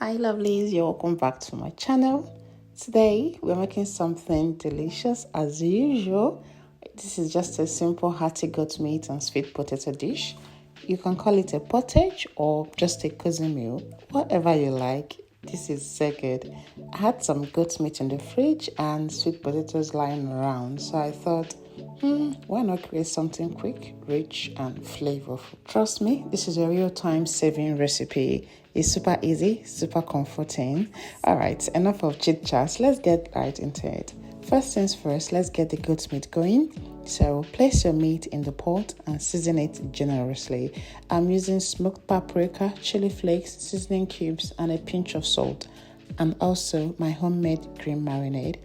Hi lovelies, you're welcome back to my channel. Today we're making something delicious as usual. This is just a simple hearty goat meat and sweet potato dish. You can call it a potage or just a cozy meal, whatever you like. This is so good. I had some goat meat in the fridge and sweet potatoes lying around, so I thought, why not create something quick, rich, and flavorful? Trust me, this is a real-time saving recipe. It's super easy, super comforting. All right, enough of chit-chats. Let's get right into it. First things first, let's get the goat meat going. So place your meat in the pot and season it generously. I'm using smoked paprika, chili flakes, seasoning cubes, and a pinch of salt. And also my homemade green marinade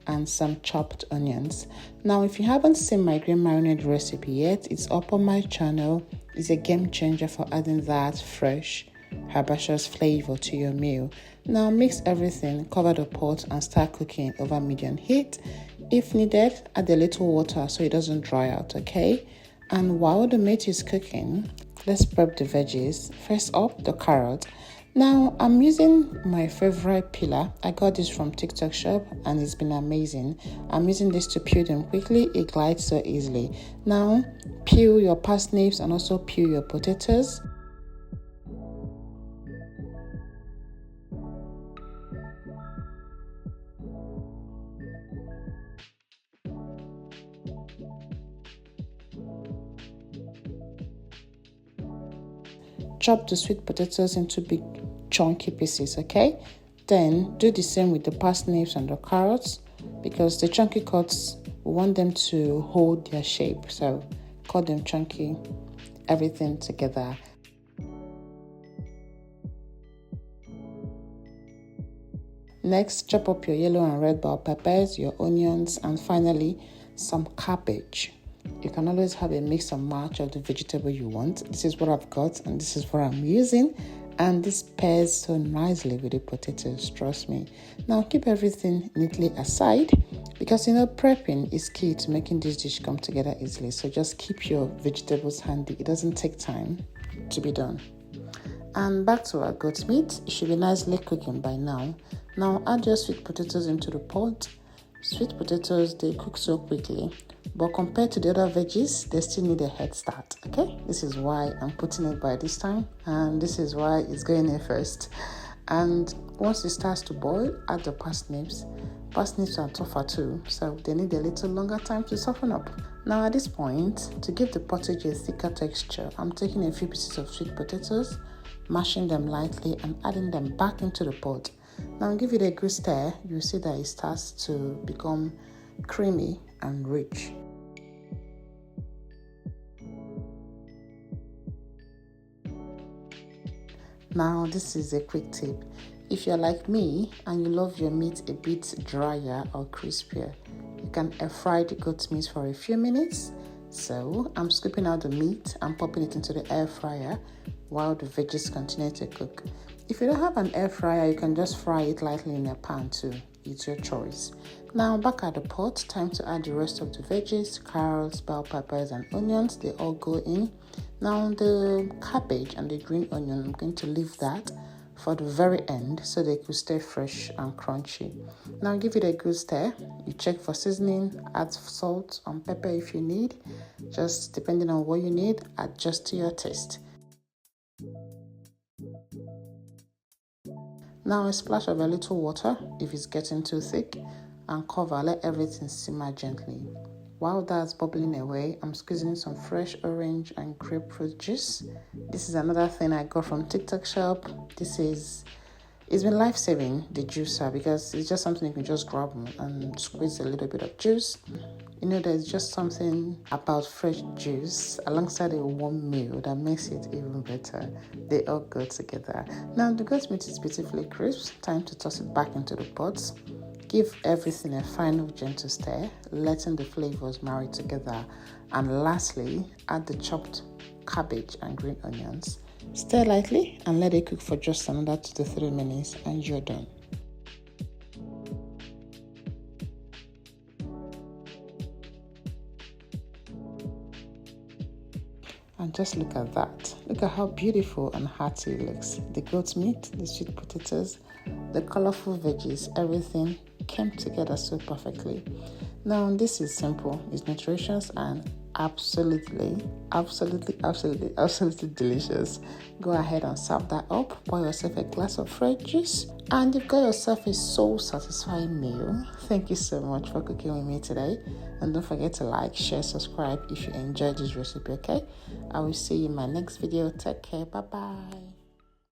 and some chopped onions. Now, if you haven't seen my green marinade recipe yet, it's up on my channel. It's a game changer for adding that fresh, herbaceous flavor to your meal. Now mix everything, cover the pot and start cooking over medium heat. If needed, add a little water so it doesn't dry out, okay? And while the meat is cooking, let's prep the veggies. First up, the carrot. Now I'm using my favorite peeler. I got this from TikTok shop and it's been amazing. I'm using this to peel them quickly. It glides so easily. Now peel your parsnips and also peel your potatoes. Chop the sweet potatoes into big chunky pieces, okay? Then do the same with the parsnips and the carrots because the chunky cuts, we want them to hold their shape. So cut them chunky, everything together. Next, chop up your yellow and red bell peppers, your onions, and finally some cabbage. You can always have a mix and match of the vegetable you want. This is what I've got and this is what I'm using. And this pairs so nicely with the potatoes, trust me. Now keep everything neatly aside because prepping is key to making this dish come together easily. So just keep your vegetables handy. It doesn't take time to be done. And back to our goat meat. It should be nicely cooking by now. Now add your sweet potatoes into the pot. Sweet potatoes, they cook so quickly, but compared to the other veggies, they still need a head start, okay? This is why I'm putting it by this time, and this is why it's going in first. And once it starts to boil, add the parsnips. Parsnips are tougher too, so they need a little longer time to soften up. Now at this point, to give the potage a thicker texture, I'm taking a few pieces of sweet potatoes, mashing them lightly and adding them back into the pot. Now give it a good stir, you'll see that it starts to become creamy and rich. Now this is a quick tip. If you're like me and you love your meat a bit drier or crispier, you can air fry the goat meat for a few minutes. So I'm scooping out the meat and popping it into the air fryer while the veggies continue to cook. If you don't have an air fryer, you can just fry it lightly in a pan too. It's your choice. Now back at the pot, time to add the rest of the veggies, carrots, bell peppers and onions. They all go in. Now the cabbage and the green onion, I'm going to leave that for the very end so they could stay fresh and crunchy. Now give it a good stir. You check for seasoning, add salt and pepper if you need. Just depending on what you need, adjust to your taste. Now a splash of a little water if it's getting too thick and cover, let everything simmer gently. While that's bubbling away, I'm squeezing some fresh orange and grapefruit juice. This is another thing I got from TikTok shop. It's been life-saving, the juicer, because it's just something you can just grab and squeeze a little bit of juice. There's just something about fresh juice alongside a warm meal that makes it even better. They all go together. Now the goat meat is beautifully crisp. Time to toss it back into the pot. Give everything a final gentle stir, letting the flavors marry together. And lastly, add the chopped cabbage and green onions. Stir lightly and let it cook for just another 2 to 3 minutes and you're done. And just look at that. Look at how beautiful and hearty it looks. The goat meat, the sweet potatoes, the colourful veggies, everything came together so perfectly. Now, this is simple, it's nutritious, and absolutely delicious. Go ahead and serve that up. Pour yourself a glass of fresh juice, and you've got yourself a soul satisfying meal. Thank you so much for cooking with me today, and don't forget to like, share, subscribe if you enjoyed this recipe. Okay, I will see you in my next video. Take care. Bye bye.